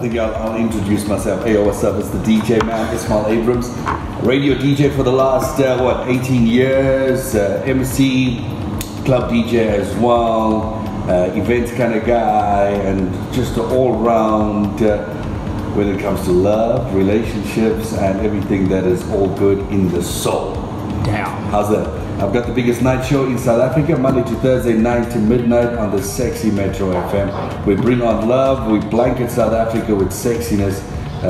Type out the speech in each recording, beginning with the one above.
think I'll introduce myself. Hey, what's up? It's the DJ man, Ismail Abrams. Radio DJ for the last, 18 years. MC, club DJ as well. Events kind of guy. And just an all-round when it comes to love, relationships, and everything that is all good in the soul. Damn. How's that? I've got the biggest night show in South Africa, Monday to Thursday, 9 to midnight on the Sexy Metro FM. We bring on love, we blanket South Africa with sexiness.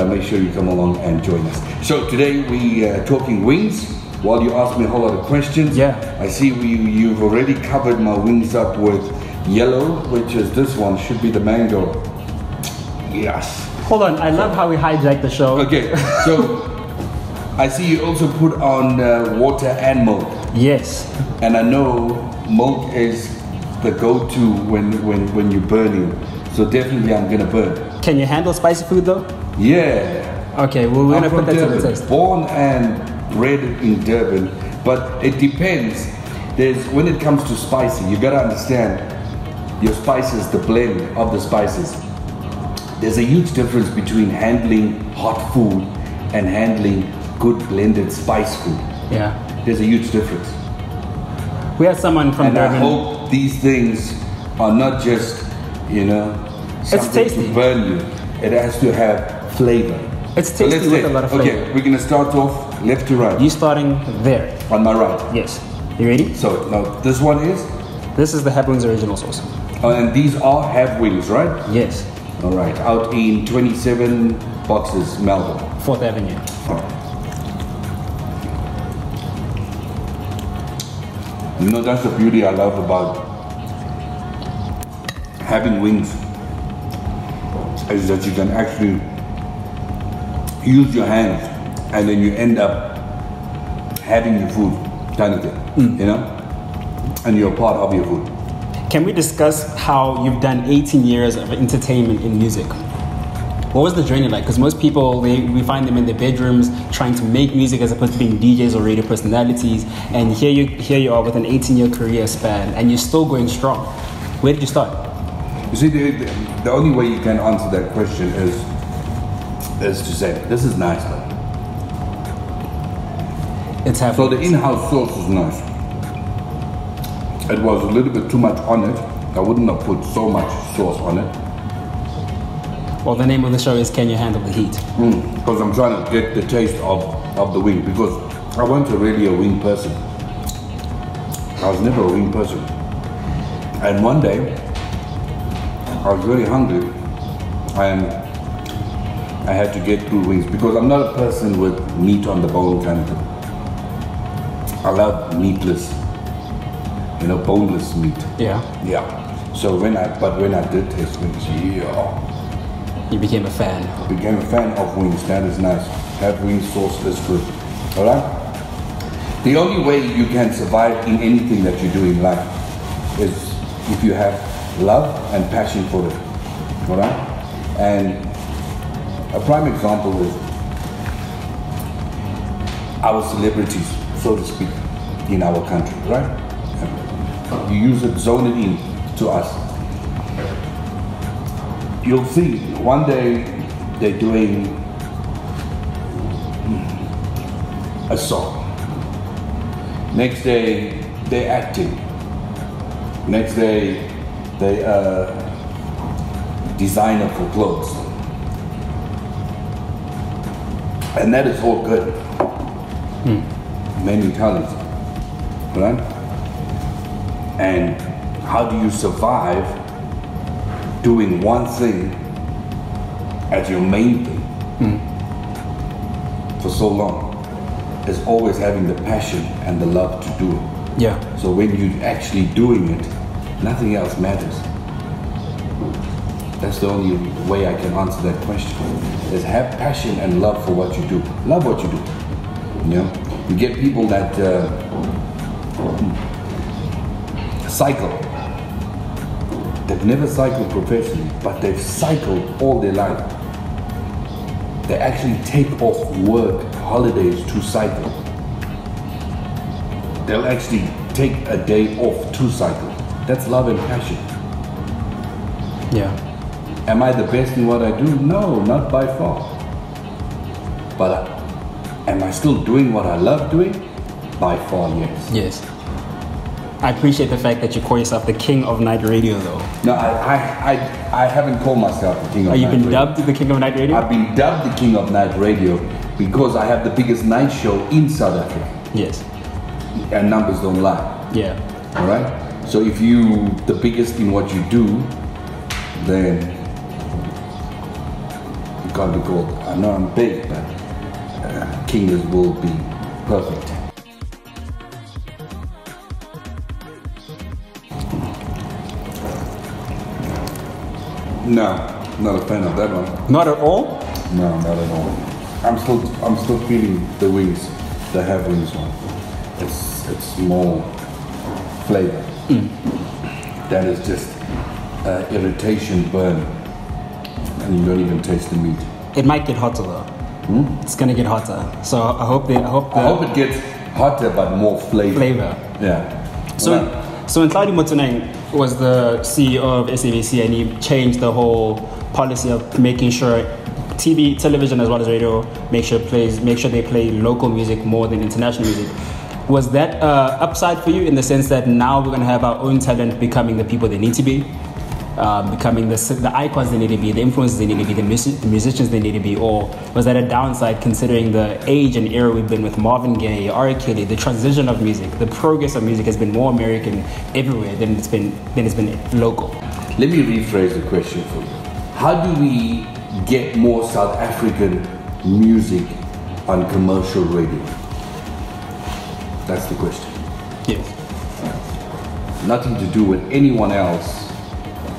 Make sure you come along and join us. So today we are talking wings. While you ask me a whole lot of questions, I see you've already covered my wings up with yellow, which is this one, should be the mango. Yes. Hold on, I love how we hijacked the show. Okay, so I see you also put on water and milk. Yes. And I know milk is the go-to when you're burning. So definitely I'm gonna burn. Can you handle spicy food though? Yeah. Okay, well we're gonna put that to the test. Born and bred in Durban, but it depends. When it comes to spicy, you gotta understand your spices, the blend of the spices. There's a huge difference between handling hot food and handling good blended spice food. Yeah. There's a huge difference. We had someone from Durban. I hope these things are not just, something to burn you. It has to have flavor. It's tasty with a lot of flavor. Okay, we're gonna start off left to right. You starting there. On my right. Yes. You ready? So now this one is? This is the Have Wings original sauce. And these are Have Wings, right? Yes. All right. Out in 27 boxes, Melbourne. 4th Avenue. That's the beauty I love about having wings, is that you can actually use your hands and then you end up having your food, kind of thing, and you're part of your food. Can we discuss how you've done 18 years of entertainment in music? What was the journey like? Because most people, we find them in their bedrooms trying to make music as opposed to being DJs or radio personalities. And here you are with an 18-year career span, and you're still going strong. Where did you start? You see, the only way you can answer that question is to say, this is nice, though. It's happening. So the in-house sauce is nice. It was a little bit too much on it. I wouldn't have put so much sauce on it. Well, the name of the show is Can You Handle the Heat? Because I'm trying to get the taste of the wing, because I wasn't really a wing person. I was never a wing person. And one day, I was very hungry and I had to get through wings, because I'm not a person with meat on the bone kind of thing. I love meatless, boneless meat. Yeah. Yeah. So when I did taste wings, you became a fan. I became a fan of wings. That is nice. Have wing sauce is good. All right? The only way you can survive in anything that you do in life is if you have love and passion for it. All right? And a prime example is our celebrities, so to speak, in our country, right? You use it, zone it in to us. You'll see, one day they're doing a song. Next day, they're acting. Next day, they are designer for clothes. And that is all good. Many talents, right? And how do you survive doing one thing as your main thing for so long? Is always having the passion and the love to do it. Yeah. So when you're actually doing it, nothing else matters. That's the only way I can answer that question. Is have passion and love for what you do. Love what you do. You get people that cycle. They've never cycled professionally, but they've cycled all their life. They actually take off work, holidays to cycle. They'll actually take a day off to cycle. That's love and passion. Yeah. Am I the best in what I do? No, not by far. But am I still doing what I love doing? By far, yes. Yes. I appreciate the fact that you call yourself the king of night radio, though. No, I haven't called myself the king of night radio. Are you been dubbed the king of night radio? I've been dubbed the king of night radio because I have the biggest night show in South Africa. Yes. And numbers don't lie. Yeah. All right? So if you the biggest in what you do, then you can't be called. I know I'm big, but kingdoms will be perfect. No, not a fan of that one. Not at all? No, not at all. I'm still feeling the wings, the have wings one. It's more flavor. That is just irritation burn, and you don't even taste the meat. It might get hotter though. It's gonna get hotter. So I hope it gets hotter but more flavor. Yeah. So Ntladi Motsoeneng was the CEO of SABC, and he changed the whole policy of making sure television as well as radio make sure they play local music more than international music. Was that upside for you in the sense that now we're going to have our own talent becoming the people they need to be, becoming the icons they need to be, the influencers they need to be, the musicians they need to be, or was that a downside considering the age and era we've been with Marvin Gaye, R. Kelly, the transition of music, the progress of music has been more American everywhere than it's been local? Let me rephrase the question for you. How do we get more South African music on commercial radio? That's the question. Yes. Nothing to do with anyone else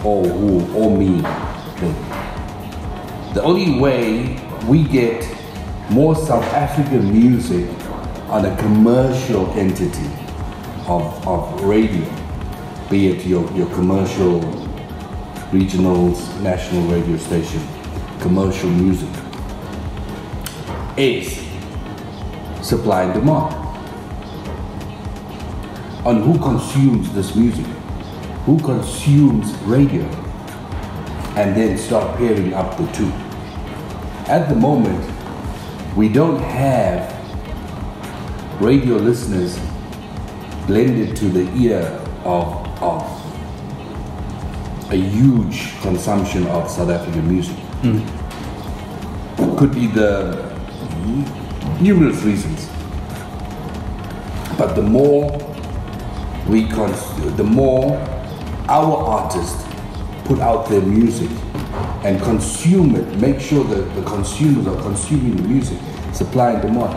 or me. The only way we get more South African music on a commercial entity of radio, be it your commercial, regionals, national radio station, commercial music, is supply and demand. On who consumes this music, who consumes radio, and then start pairing up the two. At the moment, we don't have radio listeners blended to the ear of a huge consumption of South African music. Could be the numerous reasons, but the more our artists put out their music and consume it, make sure that the consumers are consuming the music, supply and demand,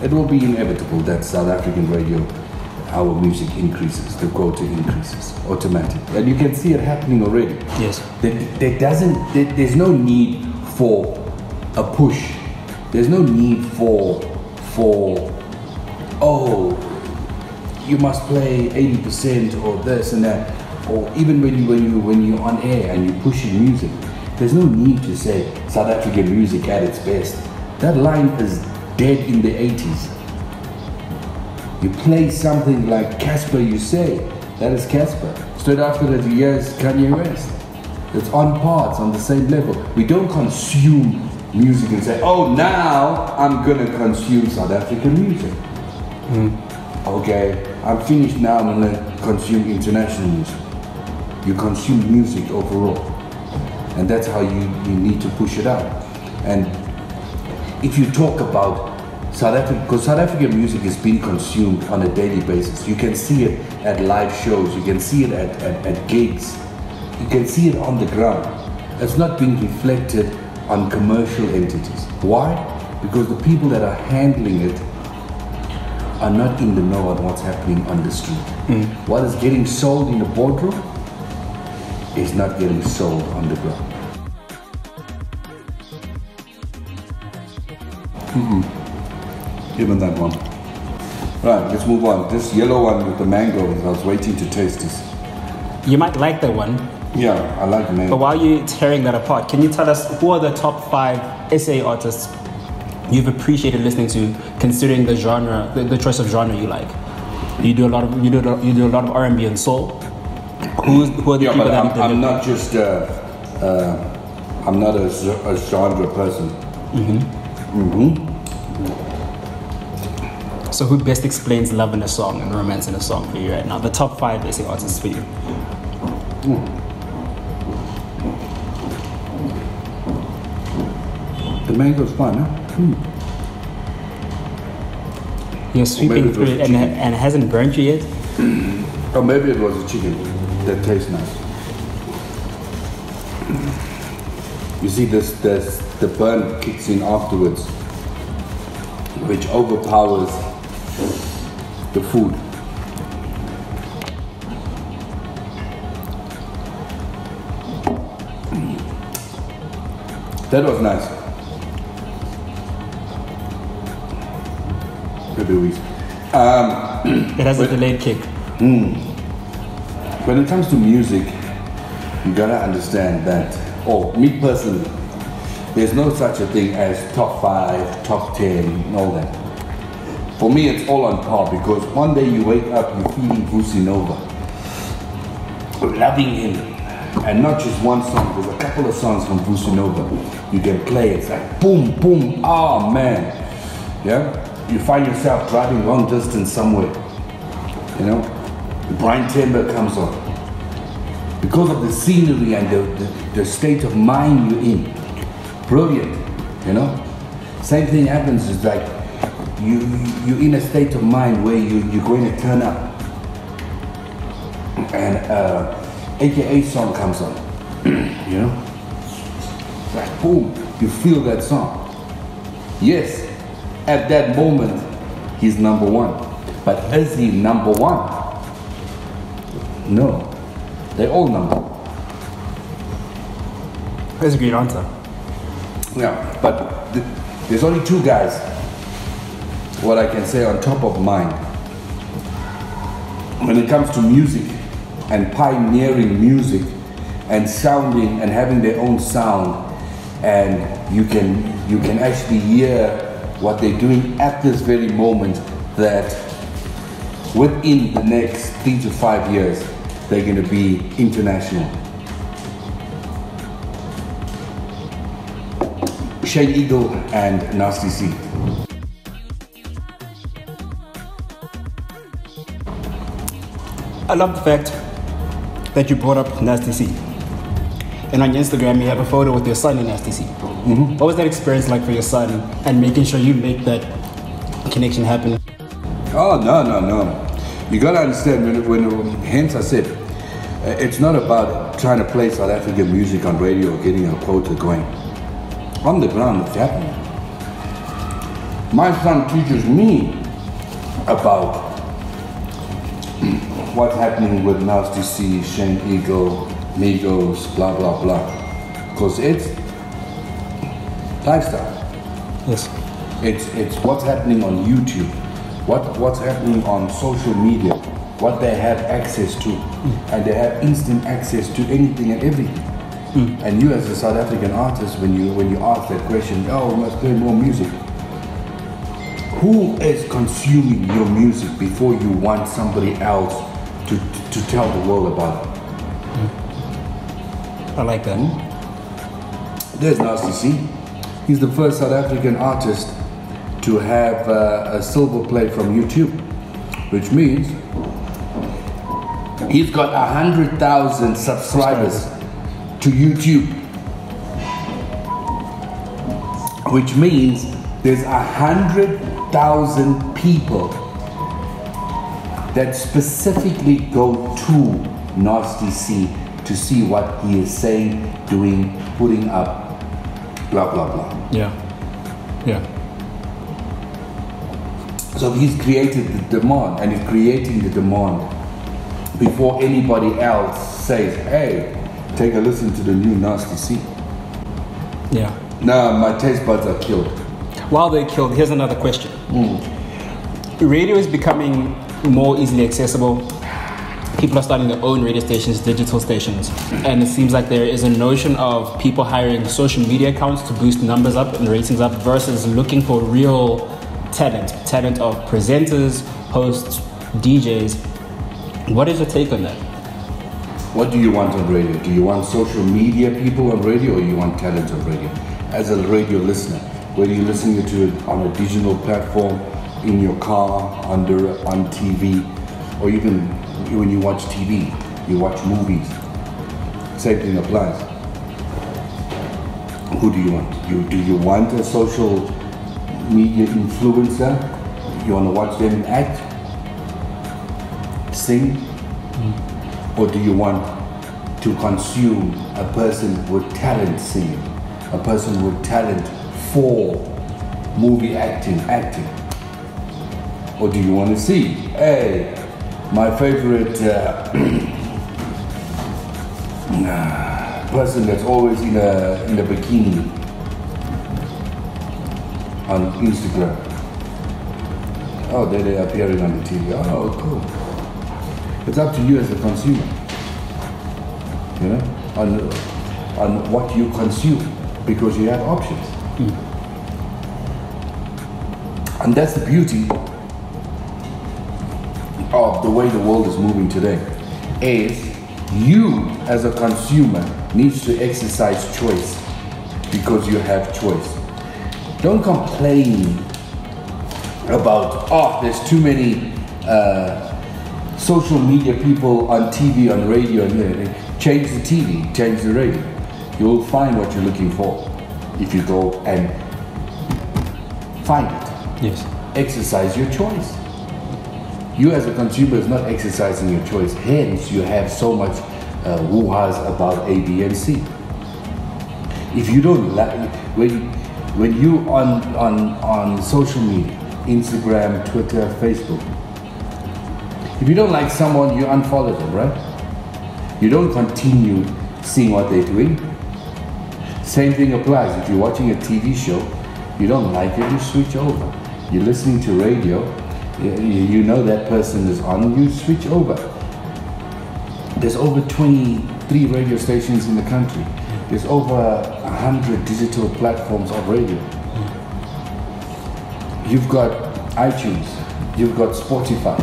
it will be inevitable that South African radio, our music increases, the quota increases automatically. And you can see it happening already. Yes. There's no need for a push. There's no need for you must play 80% or this and that, or even when you're on air and you're pushing music, there's no need to say South African music at its best. That line is dead in the 80s. You play something like Casper, you say that is Casper. Straight after that, here's Kanye West. It's on par, it's on the same level. We don't consume music and say, oh, now I'm gonna consume South African music. Okay, I'm finished now, I'm gonna consume international music. You consume music overall. And that's how you need to push it out. And if you talk about South Africa, because South African music is being consumed on a daily basis. You can see it at live shows, you can see it at gigs, you can see it on the ground. It's not being reflected on commercial entities. Why? Because the people that are handling it are not in the know on what's happening on the street. What is getting sold in the boardroom is not getting sold on the ground. Even that one. Right, let's move on. This yellow one with the mango, I was waiting to taste this. You might like that one. Yeah, I like the mango. But while you're tearing that apart, can you tell us who are the top 5 SA artists you've appreciated listening to, considering the genre, the choice of genre you like? You do a lot of R&B and soul. Who are the people that I'm not just I'm not a genre person. So who best explains love in a song and romance in a song for you right now? The top 5 basic artists for you. The mango's fun, huh? You're sweeping through it and it hasn't burnt you yet? Or maybe it was a chicken that tastes nice. You see, the burn kicks in afterwards, which overpowers the food. That was nice. Maybe we. It has a delayed kick. When it comes to music, you gotta understand that, me personally, there's no such a thing as top 5, top 10, and all that. For me, it's all on par because one day you wake up, you're feeling Vusi Nova, loving him, and not just one song. There's a couple of songs from Vusi Nova you can play. It's like boom, boom, man, yeah. You find yourself driving long distance somewhere, you know. Brian Timber comes on because of the scenery and the state of mind you're in. Brilliant, you know. Same thing happens is like you're in a state of mind where you're going to turn up, and AKA song comes on, you know. It's like boom, you feel that song. Yes, at that moment he's number 1, but is he number 1? No, they're all number 1. That's a great answer. Yeah, but there's only 2 guys, what I can say on top of mind, when it comes to music and pioneering music and sounding and having their own sound, and you can actually hear what they're doing at this very moment, that within the next 3 to 5 years, they're going to be international. Shane Eagle and Nasty C. I love the fact that you brought up Nasty C. And on your Instagram, you have a photo with your son in Nasty C. What was that experience like for your son and making sure you make that connection happen? Oh, no. You gotta understand, hence I said, it's not about trying to play South African music on radio or getting a quota going. On the ground, it's happening. My son teaches me about what's happening with Nasty C, Shane Eagle, Migos, blah, blah, blah. Because it's lifestyle. Yes. It's what's happening on YouTube, what's happening on social media, what they have access to, and they have instant access to anything and everything. And you as a South African artist, when you ask that question, we must play more music. Who is consuming your music before you want somebody else to tell the world about it? I like that. There's Nasty C. He's the first South African artist to have a silver play from YouTube, which means he's got 100,000 subscribers to YouTube, which means there's 100,000 people that specifically go to Nasty C to see what he is saying, doing, putting up, blah, blah, blah. Yeah. So he's created the demand, and he's creating the demand before anybody else says, hey, take a listen to the new Nasty C. Yeah. Nah, my taste buds are killed. While they're killed, here's another question. Radio is becoming more easily accessible. People are starting to own radio stations, digital stations, and it seems like there is a notion of people hiring social media accounts to boost numbers up and ratings up versus looking for real talent of presenters, hosts, DJs. What is your take on that? What do you want on radio? Do you want social media people on radio, or you want talent on radio? As a radio listener, whether you're listening to it on a digital platform, in your car, on TV, or even when you watch TV, you watch movies. Same thing applies. Who do you want? Do you want a social media influencer? You want to watch them act, sing? Or do you want to consume a person with talent singing, a person with talent for movie acting? Or do you want to see, hey, my favorite person that's always in a bikini on Instagram? Oh, there they are appearing on the TV. Oh, cool. It's up to you as a consumer, you know, on what you consume, because you have options. And that's the beauty of the way the world is moving today, is you as a consumer needs to exercise choice, because you have choice. Don't complain about, there's too many social media people on TV, on radio, and change the TV, change the radio. You'll find what you're looking for if you go and find it. Yes. Exercise your choice. You as a consumer is not exercising your choice, hence you have so much woo-has about A, B, and C. If you don't like, when you on social media, Instagram, Twitter, Facebook, if you don't like someone, you unfollow them, right? You don't continue seeing what they're doing. Same thing applies. If you're watching a TV show, you don't like it, you switch over. You're listening to radio, you know that person is on, you switch over. There's over 23 radio stations in the country. There's over 100 digital platforms of radio. You've got iTunes, you've got Spotify.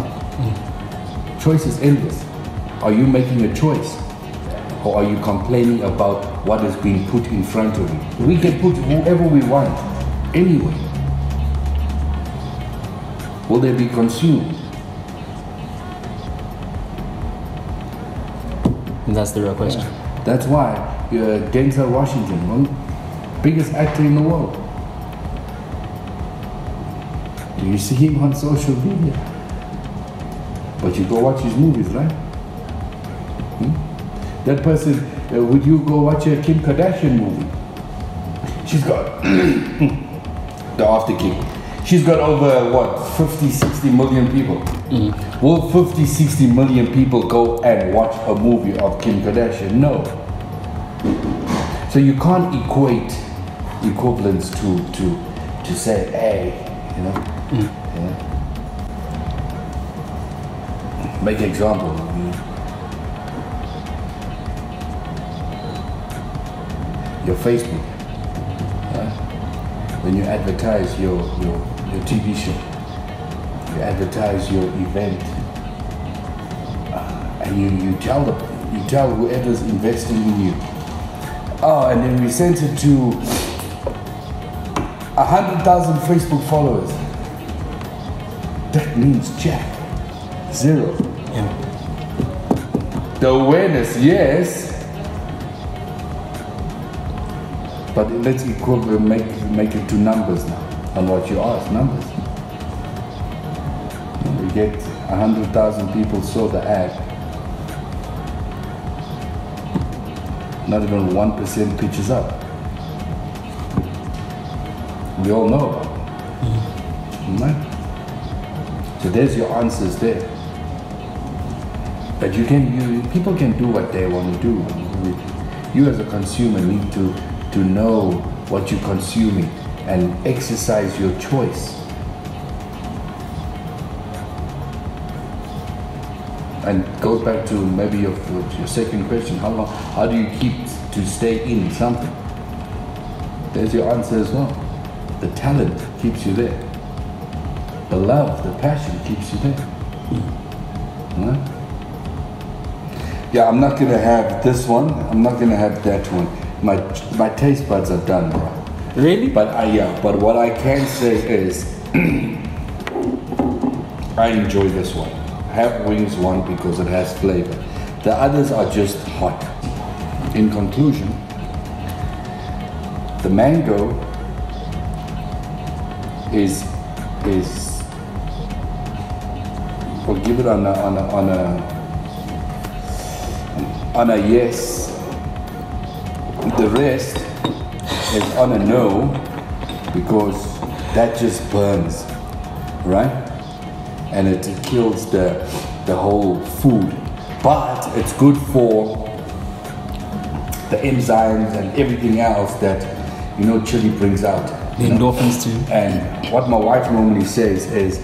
Choice is endless. Are you making a choice? Or are you complaining about what is being put in front of you? We can put whoever we want, anyway. Will they be consumed? And that's the real question. That's why Denzel Washington, biggest actor in the world. You see him on social media, but you go watch his movies, right? That person, would you go watch a Kim Kardashian movie? She's got the After Kick. She's got over 50, 60 million people. Will 50, 60 million people go and watch a movie of Kim Kardashian? No. So you can't equate equivalence to say, hey, you know. Make an example. Your Facebook. When you advertise your TV show, you advertise your event, and you tell whoever's investing in you. Oh, and then we sent it to 100,000 Facebook followers. That means jack. Zero. Yeah. The awareness, yes. But let's make it to numbers now. On what you ask, numbers. We get 100,000 people saw the ad. Not even 1% pitches up. We all know about it. Right? So there's your answers there. But people can do what they want to do. You as a consumer need to know what you're consuming and exercise your choice. And goes back to maybe your second question, how do you keep to stay in something? There's your answer as well. The talent keeps you there. The love, the passion keeps you there. Right? Yeah, I'm not gonna have this one. I'm not gonna have that one. My taste buds are done, bro. Really? But but what I can say is, I enjoy this one. Have wings one because it has flavor. The others are just hot. In conclusion, the mango is we'll give it on a yes. The rest is on a no because that just burns, right? And it kills the whole food. But it's good for the enzymes and everything else that chili brings out. The endorphins too. And what my wife normally says is,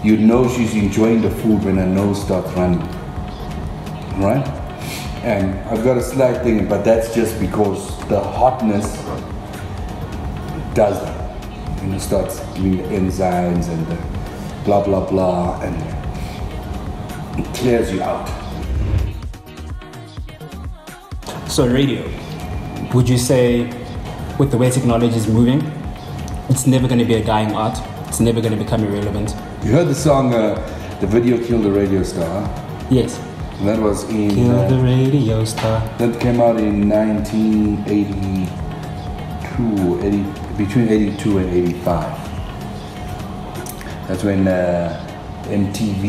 you know she's enjoying the food when her nose starts running, right? And I've got a slight thing, but that's just because the hotness does that. Starts doing the enzymes and the blah blah blah, and it clears you out. So radio, would you say, with the way technology is moving, it's never going to be a dying art? It's never going to become irrelevant? You heard the song, the video "Kill the Radio Star"? Yes. And that was in... Kill the Radio Star. That came out in 1982, between 82 and 85. That's when MTV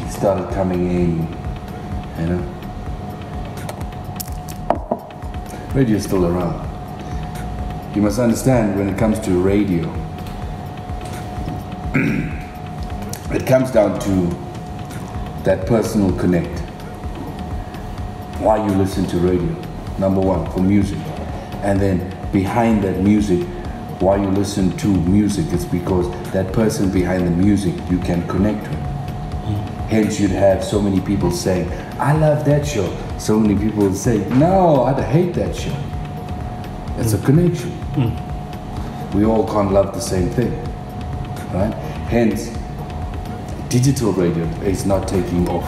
started coming in, Radio is still around. You must understand, when it comes to radio, it comes down to that personal connect. Why you listen to radio, number one, for music. And then behind that music, why you listen to music is because that person behind the music you can connect with. Hence you'd have so many people saying, I love that show. So many people would say, no, I hate that show. It's a connection. We all can't love the same thing, right? Hence, digital radio is not taking off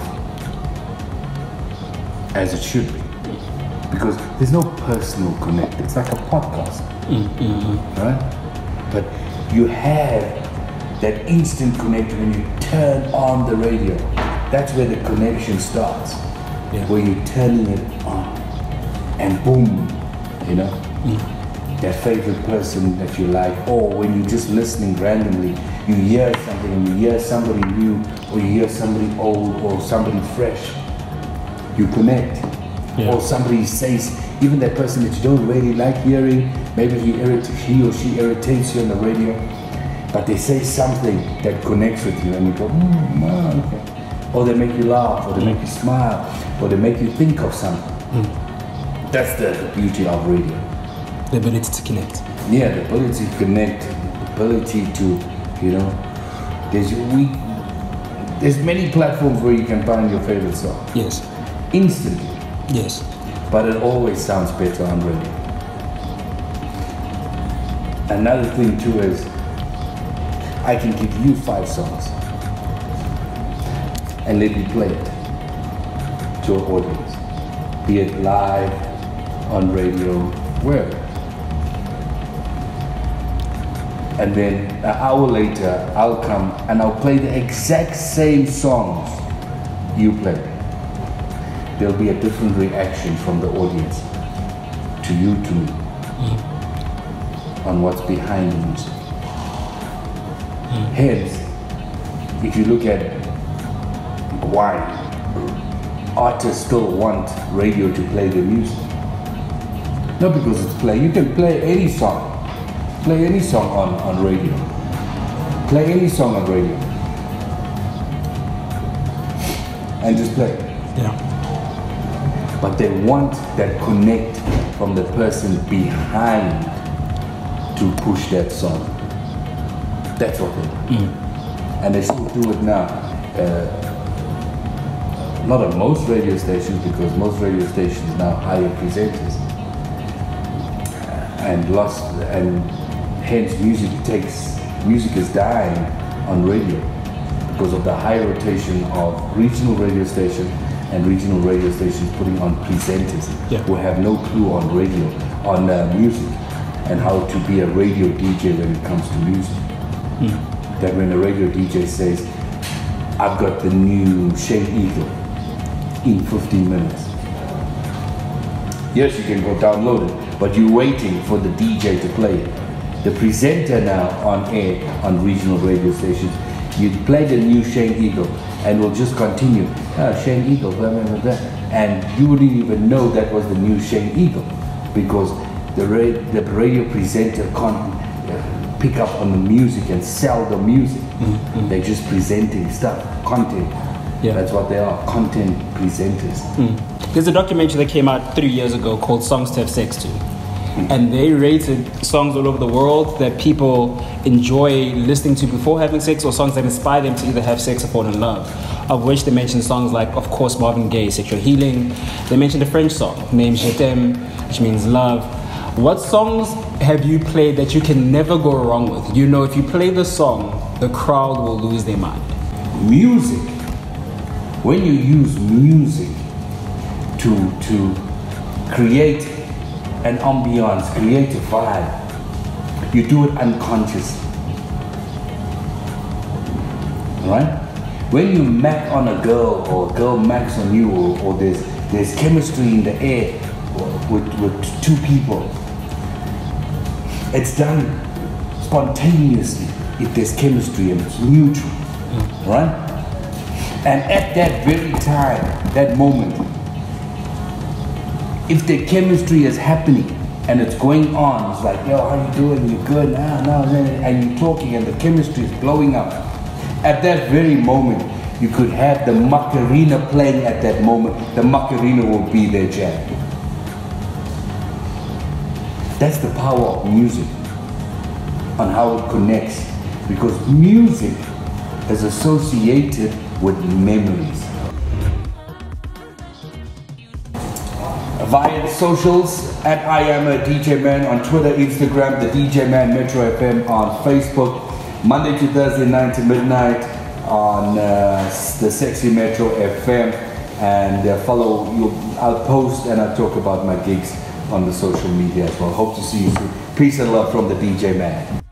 as it should be, because there's no personal connect. It's like a podcast, right? But you have that instant connect when you turn on the radio. That's where the connection starts, where you're turning it on, and boom, that favorite person that you like, or when you're just listening randomly, you hear something, and you hear somebody new, or you hear somebody old, or somebody fresh, you connect. Or somebody says, even that person that you don't really like hearing, maybe he or she irritates you on the radio, but they say something that connects with you, and you go, okay. Or they make you laugh, or they make you smile, or they make you think of something. That's the beauty of radio. The ability to connect. Yeah, the ability to connect, the ability to, there's many platforms where you can find your favorite song. Yes. Instantly. Yes. But it always sounds better on radio. Another thing too is, I can give you 5 songs and let you play it to an audience, be it live, on radio, wherever. And then an hour later, I'll come and I'll play the exact same songs you played. There'll be a different reaction from the audience to you, to me, on what's behind the music. Hence, if you look at why artists still want radio to play their music, not because it's play. You can play any song. Play any song on radio. Play any song on radio. And just play it. Yeah. But they want that connect from the person behind to push that song. That's what they want. And they still do it now. Not on most radio stations, because most radio stations now hire presenters. And hence music is dying on radio because of the high rotation of regional radio stations and regional radio stations putting on presenters Yeah. who have no clue on radio, on music, and how to be a radio DJ when it comes to music. That when a radio DJ says, I've got the new Shane Eagle in 15 minutes. Yes, you can go download it, but you're waiting for the DJ to play it. The presenter now on air on regional radio stations, you play the new Shane Eagle and will just continue. Shane Eagle, blah, blah, blah, blah. And you wouldn't even know that was the new Shane Eagle because the radio presenter can't pick up on the music and sell the music. They're just presenting stuff, content. Yeah. That's what they are, content presenters. There's a documentary that came out 3 years ago called Songs to Have Sex To. And they rated songs all over the world that people enjoy listening to before having sex, or songs that inspire them to either have sex or fall in love. Of which they mentioned songs like, of course, Marvin Gaye, Sexual Healing. They mentioned a French song named Je t'aime, which means love. What songs have you played that you can never go wrong with? You know, if you play the song, the crowd will lose their mind. Music. When you use music to create an ambiance, create a vibe, you do it unconsciously. Right? When you mac on a girl or a girl macs on you, or there's chemistry in the air with two people, it's done spontaneously if there's chemistry and it's mutual. Right? And at that very time, that moment, if the chemistry is happening and it's going on, it's like, yo, how you doing? You good? No, and you're talking and the chemistry is blowing up. At that very moment, you could have the Macarena playing at that moment. The Macarena will be their jam. That's the power of music, on how it connects. Because music is associated with memories. Via the socials, at I am a DJ Man on Twitter, Instagram, the DJ Man Metro FM on Facebook, Monday to Thursday 9 to midnight on the Sexy Metro FM, and follow you. I'll post and I'll talk about my gigs on the social media as well. Hope to see you soon. Peace and love from the DJ Man.